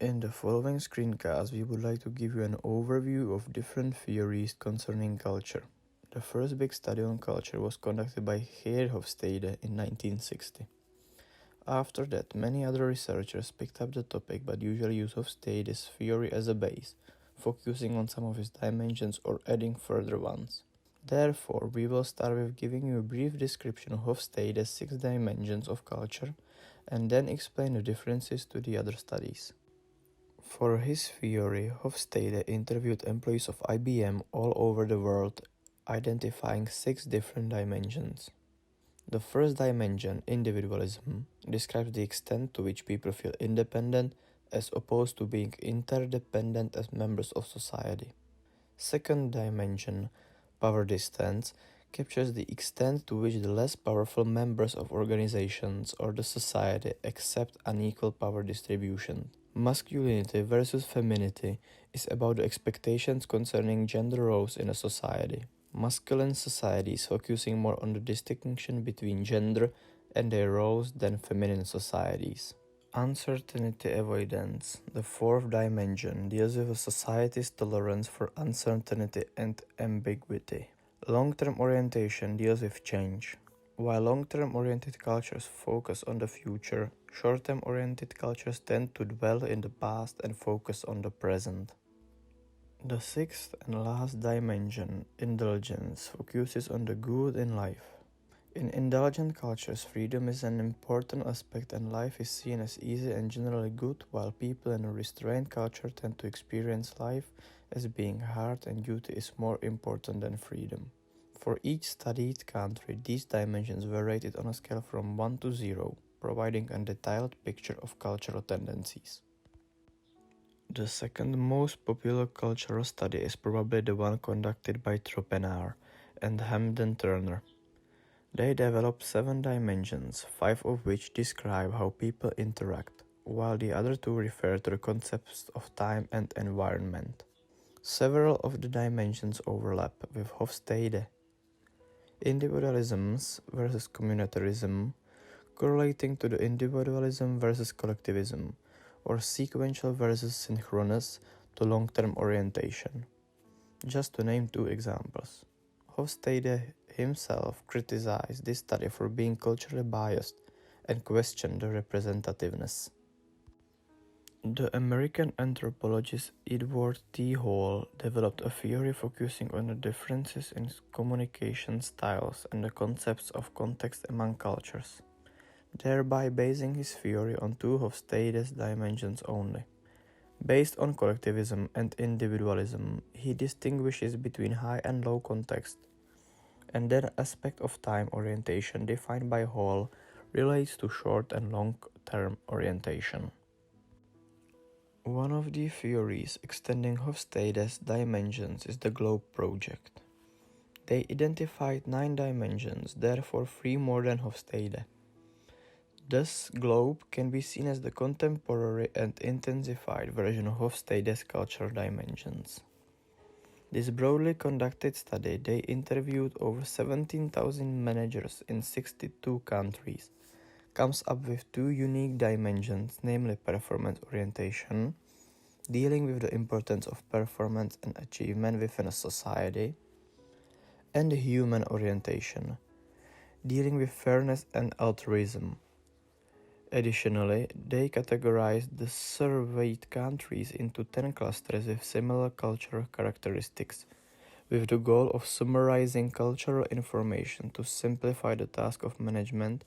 In the following screencast, we would like to give you an overview of different theories concerning culture. The first big study on culture was conducted by Geert Hofstede in 1960. After that, many other researchers picked up the topic but usually use Hofstede's theory as a base, focusing on some of his dimensions or adding further ones. Therefore, we will start with giving you a brief description of Hofstede's 6 dimensions of culture and then explain the differences to the other studies. For his theory, Hofstede interviewed employees of IBM all over the world, identifying 6 different dimensions. The first dimension, individualism, describes the extent to which people feel independent as opposed to being interdependent as members of society. Second dimension, power distance, captures the extent to which the less powerful members of organizations or the society accept unequal power distribution. Masculinity versus femininity is about the expectations concerning gender roles in a society. Masculine societies focusing more on the distinction between gender and their roles than feminine societies. Uncertainty avoidance, the fourth dimension, deals with a society's tolerance for uncertainty and ambiguity. Long-term orientation deals with change. While long-term oriented cultures focus on the future, short-term oriented cultures tend to dwell in the past and focus on the present. The sixth and last dimension, indulgence, focuses on the good in life. In indulgent cultures, freedom is an important aspect and life is seen as easy and generally good, while people in a restrained culture tend to experience life as being hard and duty is more important than freedom. For each studied country, these dimensions were rated on a scale from 1 to 0, providing a detailed picture of cultural tendencies. The second most popular cultural study is probably the one conducted by Tropenard and Hamden Turner. They developed 7 dimensions, 5 of which describe how people interact, while the other 2 refer to the concepts of time and environment. Several of the dimensions overlap with Hofstede. Individualism versus communitarism, correlating to the individualism versus collectivism, or sequential versus synchronous to long-term orientation. Just to name 2 examples. Hofstede himself criticized this study for being culturally biased and questioned the representativeness. The American anthropologist Edward T. Hall developed a theory focusing on the differences in communication styles and the concepts of context among cultures, thereby basing his theory on 2 Hofstede's dimensions only. Based on collectivism and individualism, he distinguishes between high and low context, and that aspect of time orientation defined by Hall relates to short and long-term orientation. One of the theories extending Hofstede's dimensions is the Globe Project. They identified 9 dimensions, therefore 3 more than Hofstede. Thus, Globe can be seen as the contemporary and intensified version of Hofstede's cultural dimensions. This broadly conducted study, they interviewed over 17,000 managers in 62 countries, comes up with 2 unique dimensions, namely performance orientation, dealing with the importance of performance and achievement within a society, and human orientation, dealing with fairness and altruism. Additionally, they categorized the surveyed countries into 10 clusters with similar cultural characteristics, with the goal of summarizing cultural information to simplify the task of management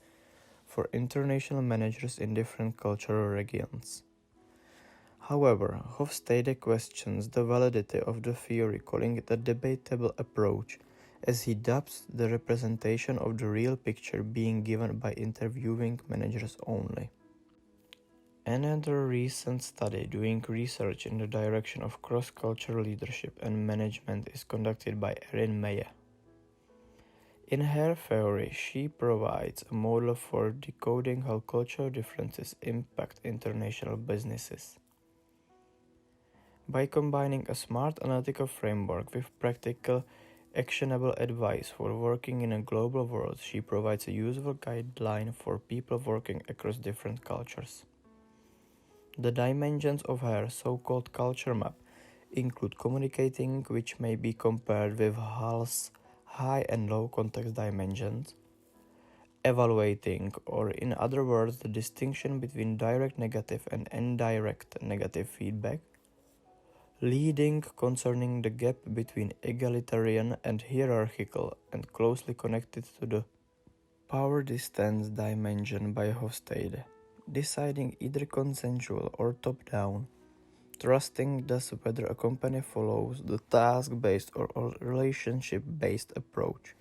for international managers in different cultural regions. However, Hofstede questions the validity of the theory, calling it a debatable approach, as he doubts the representation of the real picture being given by interviewing managers only. Another recent study doing research in the direction of cross-cultural leadership and management is conducted by Erin Meyer. In her theory, she provides a model for decoding how cultural differences impact international businesses. By combining a smart analytical framework with practical, actionable advice for working in a global world, she provides a useful guideline for people working across different cultures. The dimensions of her so-called culture map include communicating, which may be compared with Hall's high and low context dimensions, evaluating, or in other words, the distinction between direct negative and indirect negative feedback, leading concerning the gap between egalitarian and hierarchical and closely connected to the power distance dimension by Hofstede, deciding either consensual or top-down, trusting thus whether a company follows the task-based or relationship-based approach,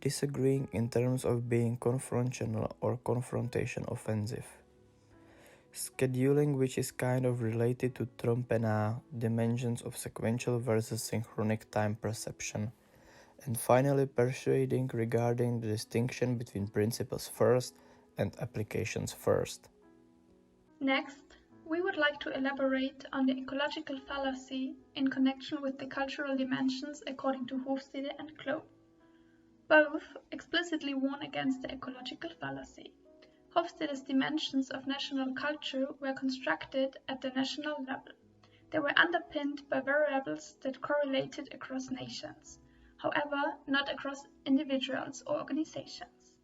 disagreeing in terms of being confrontational or confrontation offensive. Scheduling, which is kind of related to Trompena dimensions of sequential versus synchronic time perception. And finally, persuading regarding the distinction between principles first and applications first. Next, we would like to elaborate on the ecological fallacy in connection with the cultural dimensions according to Hofstede and Kloh. Both explicitly warn against the ecological fallacy. Hofstede's dimensions of national culture were constructed at the national level. They were underpinned by variables that correlated across nations, however, not across individuals or organizations.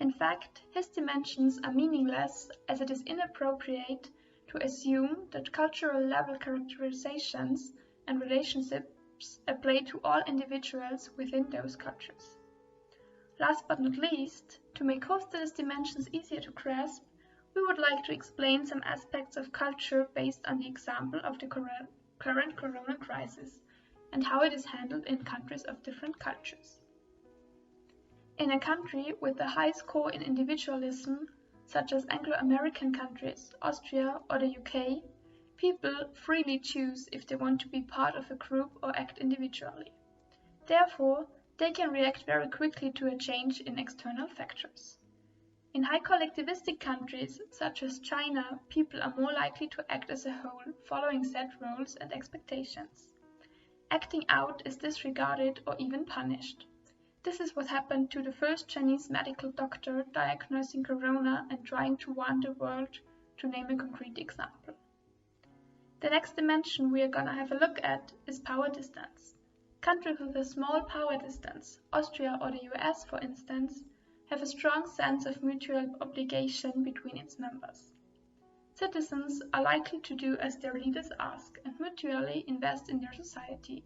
In fact, his dimensions are meaningless as it is inappropriate to assume that cultural level characterizations and relationships apply to all individuals within those cultures. Last but not least, to make Hofstede's dimensions easier to grasp, we would like to explain some aspects of culture based on the example of the current corona crisis and how it is handled in countries of different cultures. In a country with the high score in individualism, such as Anglo-American countries, Austria or the UK, people freely choose if they want to be part of a group or act individually. Therefore, they can react very quickly to a change in external factors. In high collectivistic countries, such as China, people are more likely to act as a whole, following set roles and expectations. Acting out is disregarded or even punished. This is what happened to the first Chinese medical doctor diagnosing corona and trying to warn the world, to name a concrete example. The next dimension we are gonna have a look at is power distance. Countries with a small power distance, Austria or the US for instance, have a strong sense of mutual obligation between its members. Citizens are likely to do as their leaders ask and mutually invest in their society.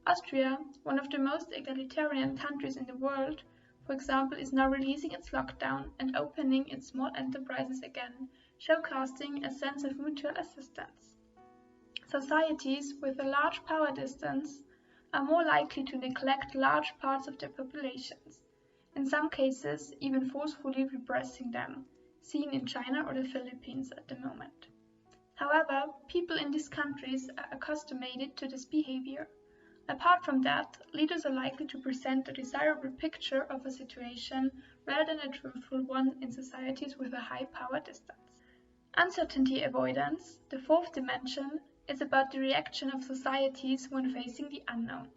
Austria, one of the most egalitarian countries in the world, for example, is now releasing its lockdown and opening its small enterprises again, showcasing a sense of mutual assistance. Societies with a large power distance are more likely to neglect large parts of their populations, in some cases even forcefully repressing them, seen in China or the Philippines at the moment. However, people in these countries are accustomed to this behavior. Apart from that, leaders are likely to present a desirable picture of a situation rather than a truthful one in societies with a high power distance. Uncertainty avoidance, the fourth dimension, is about the reaction of societies when facing the unknown.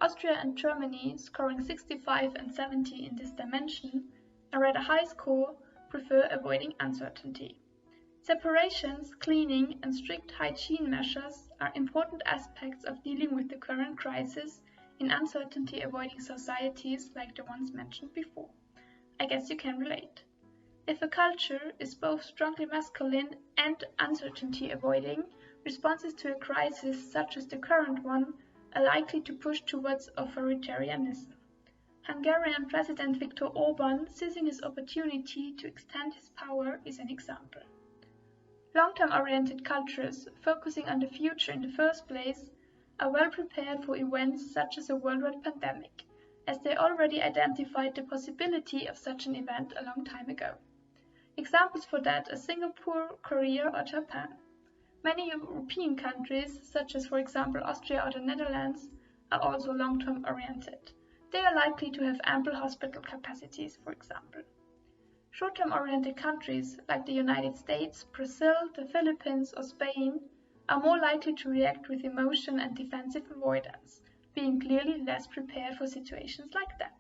Austria and Germany, scoring 65 and 70 in this dimension, are at a high score, prefer avoiding uncertainty. Separations, cleaning, and strict hygiene measures are important aspects of dealing with the current crisis in uncertainty-avoiding societies like the ones mentioned before. I guess you can relate. If a culture is both strongly masculine and uncertainty-avoiding, responses to a crisis such as the current one are likely to push towards authoritarianism. Hungarian President Viktor Orban seizing his opportunity to extend his power is an example. Long-term oriented cultures, focusing on the future in the first place, are well prepared for events such as a worldwide pandemic, as they already identified the possibility of such an event a long time ago. Examples for that are Singapore, Korea or Japan. Many European countries, such as for example Austria or the Netherlands, are also long-term oriented. They are likely to have ample hospital capacities, for example. Short-term oriented countries like the United States, Brazil, the Philippines or Spain are more likely to react with emotion and defensive avoidance, being clearly less prepared for situations like that.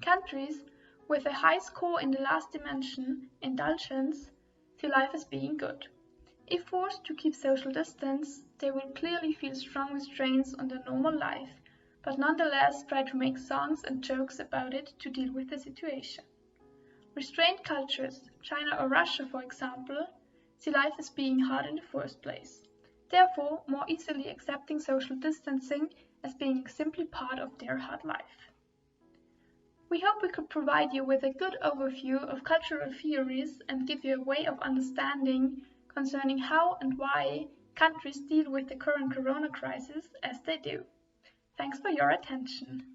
Countries with a high score in the last dimension, indulgence, see life as being good. If forced to keep social distance, they will clearly feel strong restraints on their normal life, but nonetheless try to make songs and jokes about it to deal with the situation. Restrained cultures, China or Russia for example, see life as being hard in the first place, therefore more easily accepting social distancing as being simply part of their hard life. We hope we could provide you with a good overview of cultural theories and give you a way of understanding concerning how and why countries deal with the current corona crisis as they do. Thanks for your attention.